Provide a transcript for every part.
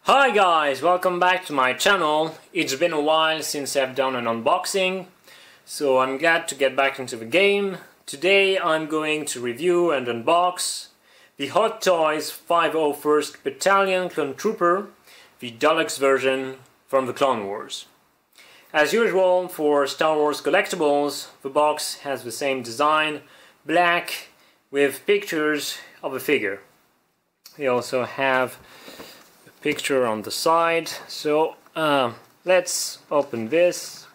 Hi guys, welcome back to my channel. It's been a while since I've done an unboxing, so I'm glad to get back into the game. Today I'm going to review and unbox the Hot Toys 501st Battalion Clone Trooper, the Deluxe version from the Clone Wars. As usual for Star Wars collectibles, the box has the same design, black, with pictures of a figure. We also have picture on the side, so let's open this.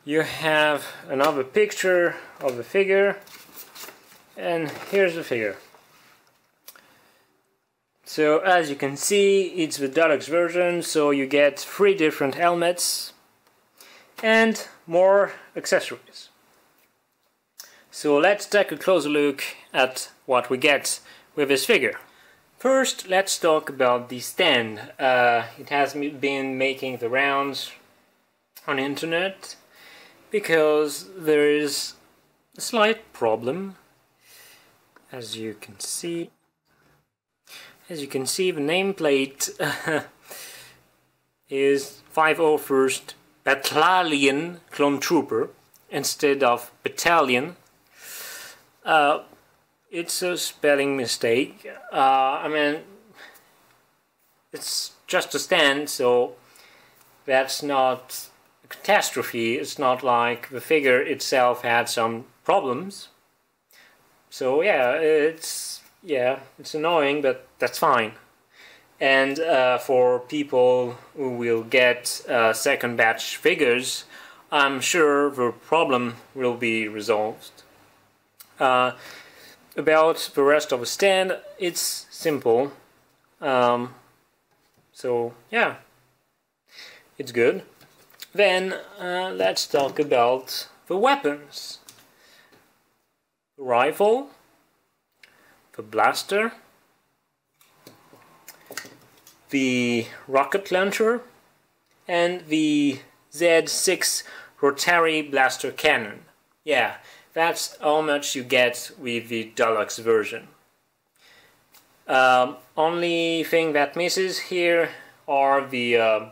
You have another picture of the figure, and here's the figure. So as you can see, it's the deluxe version, so you get 3 different helmets and more accessories. So let's take a closer look at what we get with this figure. First, let's talk about the stand. It has been making the rounds on the internet because there is a slight problem. As you can see, the nameplate is 501st Battalion Clone Trooper instead of Battalion. It's a spelling mistake. I mean, it's just a stand, so that's not a catastrophe. It's not like the figure itself had some problems. So yeah, it's annoying, but that's fine. And for people who will get second batch figures, I'm sure the problem will be resolved. About the rest of the stand, it's simple. So yeah, it's good. Then let's talk about the weapons. The rifle, the blaster, the rocket launcher, and the Z6 rotary blaster cannon. Yeah, that's how much you get with the deluxe version. Only thing that misses here are the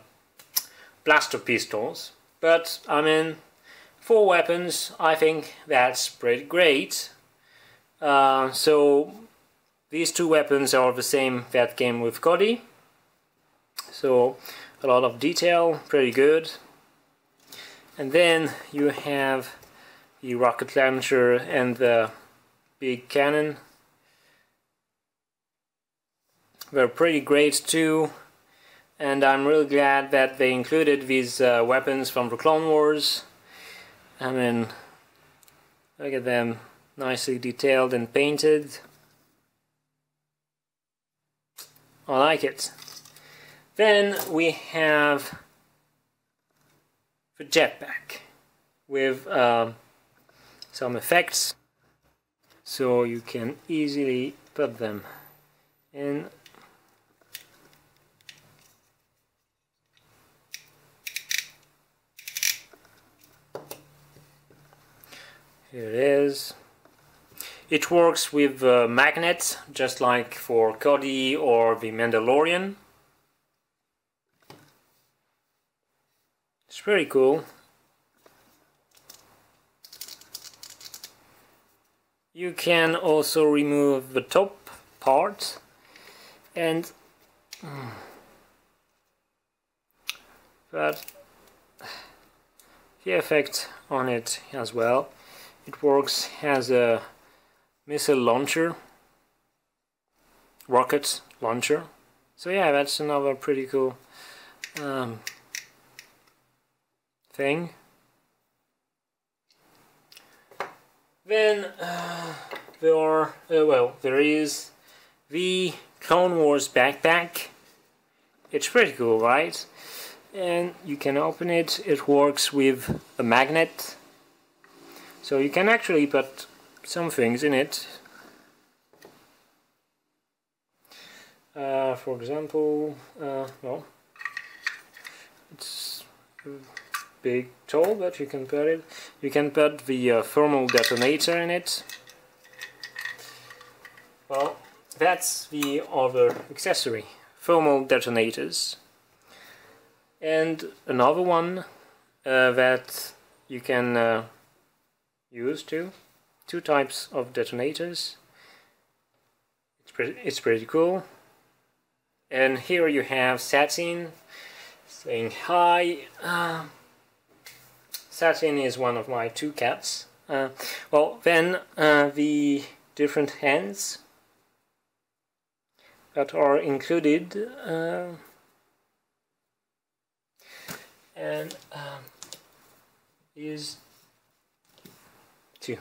blaster pistols, but I mean, for weapons I think that's pretty great. So these 2 weapons are the same that came with Cody, so a lot of detail, pretty good. And then you have the rocket launcher and the big cannon. They're pretty great too, and I'm really glad that they included these weapons from the Clone Wars. I mean, look at them, nicely detailed and painted. I like it. Then we have the jetpack with some effects, so you can easily put them in. Here it is. It works with magnets, just like for Cody or the Mandalorian. It's pretty cool. You can also remove the top part and but the effect on it as well. It works as a missile launcher, rocket launcher. So yeah, that's another pretty cool thing. Then there is the Clone Wars backpack. It's pretty cool, right? And you can open it. It works with a magnet, so you can actually put some things in it. For example, well, it's big tool, but you can put it. You can put the thermal detonator in it. Well, that's the other accessory, thermal detonators. And another one that you can use too. Two types of detonators. It's pretty cool. And here you have Satin saying hi. Satin is one of my two cats. Well, then the different hands that are included, and is two.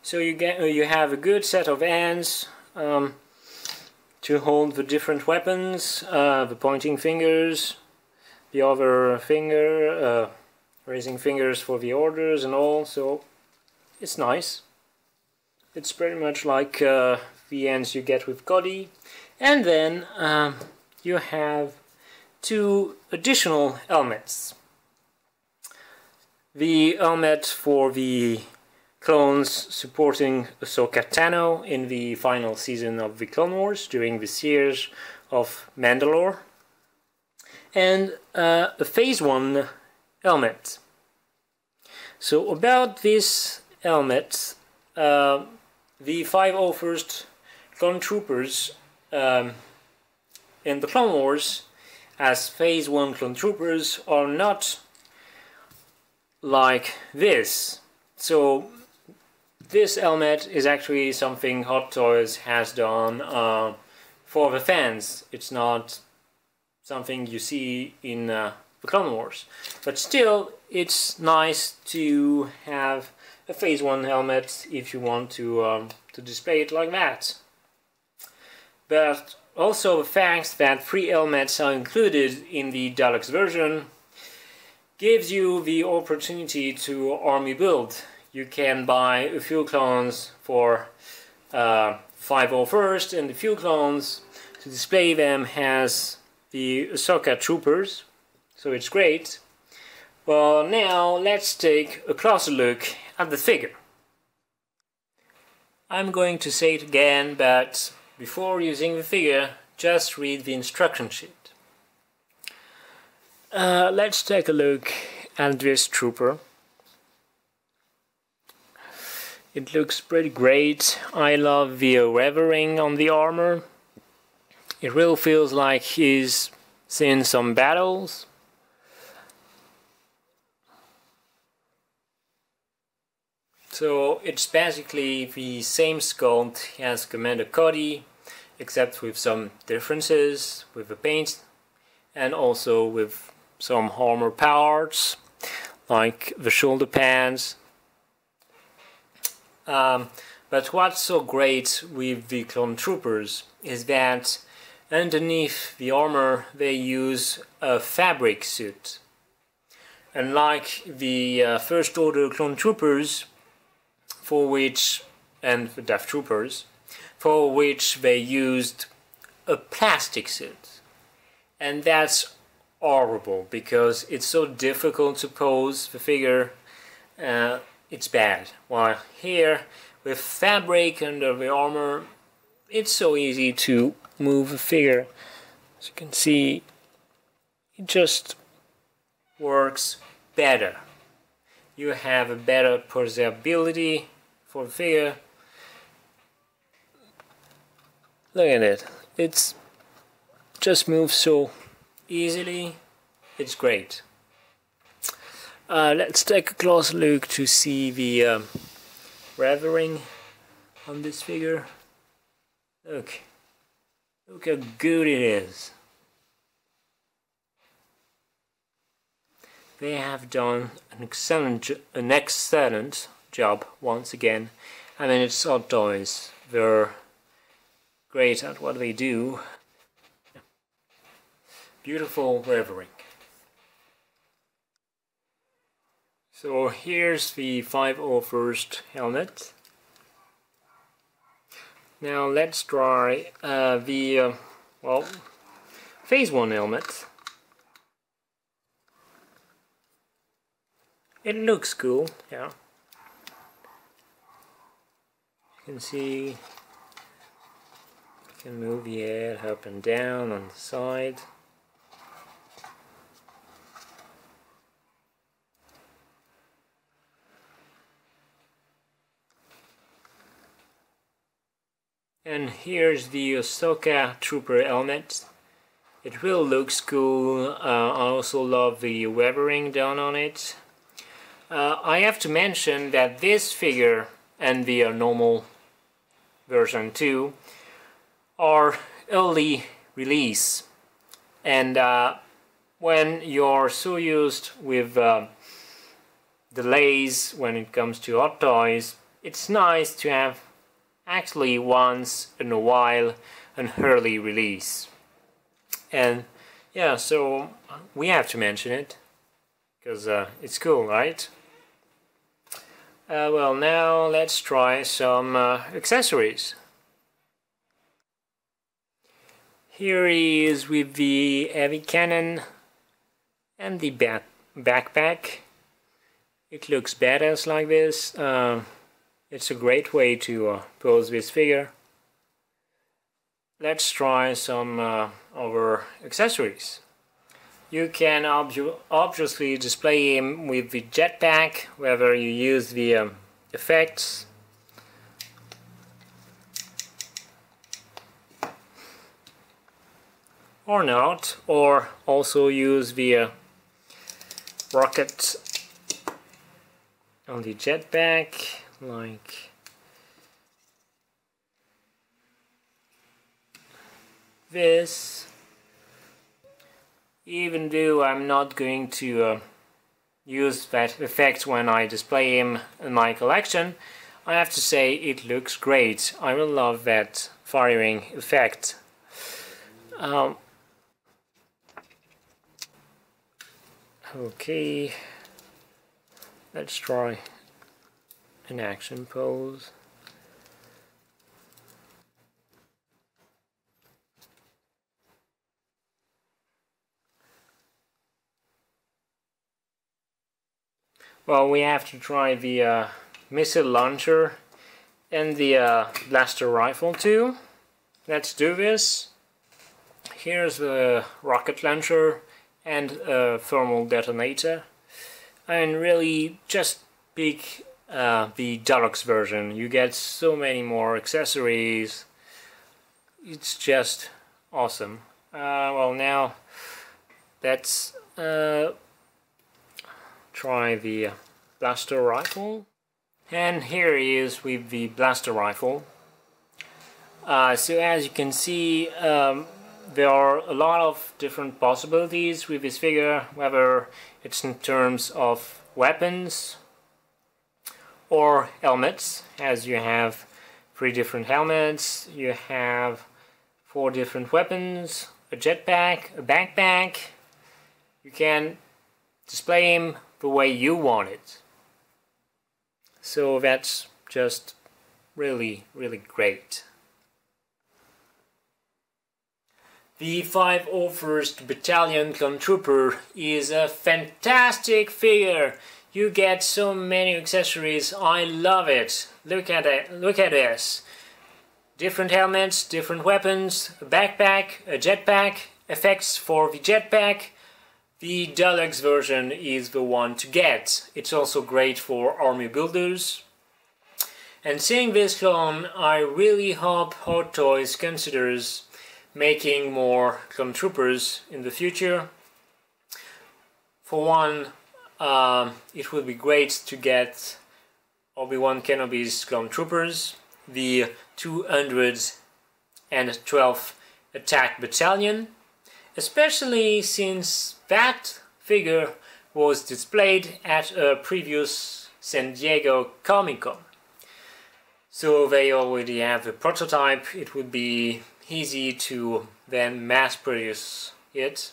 So you have a good set of hands to hold the different weapons, the pointing fingers, the other finger, raising fingers for the orders and all. So it's nice. It's pretty much like the hands you get with Cody. And then you have two additional helmets. The helmet for the clones supporting Ahsoka Tano in the final season of the Clone Wars during the siege of Mandalore, and a Phase 1 helmet. So about this helmet, the 501st Clone Troopers in the Clone Wars as Phase 1 Clone Troopers are not like this. So this helmet is actually something Hot Toys has done for the fans. It's not something you see in the Clone Wars. But still, it's nice to have a Phase 1 helmet if you want to display it like that. But also the fact that 3 helmets are included in the Deluxe version gives you the opportunity to army build. You can buy a few clones for 501st and a few clones to display them as the Ahsoka Troopers. So it's great. Well, now let's take a closer look at the figure. I'm going to say it again, but before using the figure, just read the instruction sheet. Let's take a look at this trooper. It looks pretty great. I love the weathering on the armor. It really feels like he's seen some battles. So it's basically the same sculpt as Commander Cody, except with some differences with the paint and also with some armor parts like the shoulder pads. But what's so great with the Clone Troopers is that underneath the armor they use a fabric suit. Unlike the First Order Clone Troopers, for which, and the Death Troopers, for which they used a plastic suit. And that's horrible because it's so difficult to pose the figure. It's bad. While here, with fabric under the armor, it's so easy to move the figure. As you can see, it just works better. You have a better posability for the figure. Look at it. It's just moves so easily. It's great. Let's take a close look to see the weathering on this figure. Look how good it is. They have done an excellent job once again. I mean, it's Hot Toys. They're great at what they do. Beautiful weathering. So here's the 501st helmet. Now let's try the Phase 1 helmet. It looks cool, yeah. You can see, you can move the head up and down on the side. And here's the Ahsoka Trooper helmet. It really looks cool. I also love the weathering done on it. I have to mention that this figure and the normal version 2 are early release, and when you're so used with delays when it comes to hot toys, it's nice to have actually once in a while an early release. And yeah, so we have to mention it because it's cool, right? Well, now let's try some accessories. Here he is with the heavy cannon and the backpack. It looks badass like this. It's a great way to pose this figure. Let's try some other accessories. You can obviously display him with the jetpack, whether you use the effects. Or not, or also use the rocket on the jetpack, like this. Even though I'm not going to use that effect when I display him in my collection, I have to say it looks great. I really love that firing effect. Okay, let's try an action pose. Well, we have to try the missile launcher and the blaster rifle too. Let's do this. Here's the rocket launcher and a thermal detonator. And really just pick the Deluxe version. You get so many more accessories. It's just awesome. Well, now let's try the blaster rifle. And here he is with the blaster rifle. So as you can see, there are a lot of different possibilities with this figure, whether it's in terms of weapons or helmets, as you have 3 different helmets, you have 4 different weapons, a jetpack, a backpack. You can display him the way you want it. So that's just really, really great. The 501st Battalion Clone Trooper is a fantastic figure. You get so many accessories. I love it. Look at it. Look at this. Different helmets, different weapons, a backpack, a jetpack, effects for the jetpack. The Deluxe version is the one to get. It's also great for army builders. And seeing this clone, I really hope Hot Toys considers making more clone troopers in the future. For one, it would be great to get Obi-Wan Kenobi's clone troopers, the 212th Attack Battalion, especially since that figure was displayed at a previous San Diego Comic-Con. So they already have a prototype. It would be easy to then mass produce it.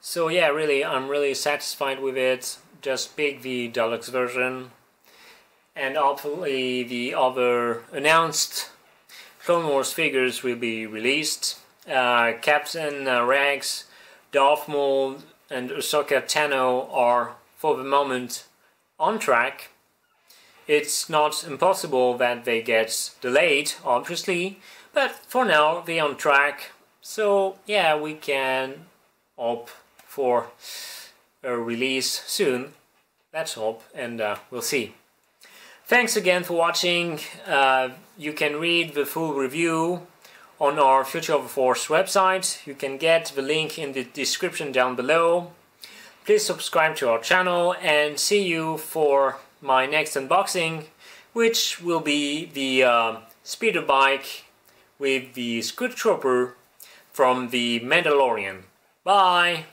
So yeah, really, I'm really satisfied with it. Just pick the Deluxe version, and hopefully the other announced Clone Wars figures will be released. Captain Rex, Darth Maul and Ahsoka Tano are for the moment on track. It's not impossible that they get delayed, obviously, but for now they're on track. So yeah, we can hope for a release soon. Let's hope, and we'll see. Thanks again for watching. You can read the full review on our Future of the Force website. You can get the link in the description down below. Please subscribe to our channel and see you for my next unboxing, which will be the speeder bike with the Scoot Trooper from the Mandalorian. Bye!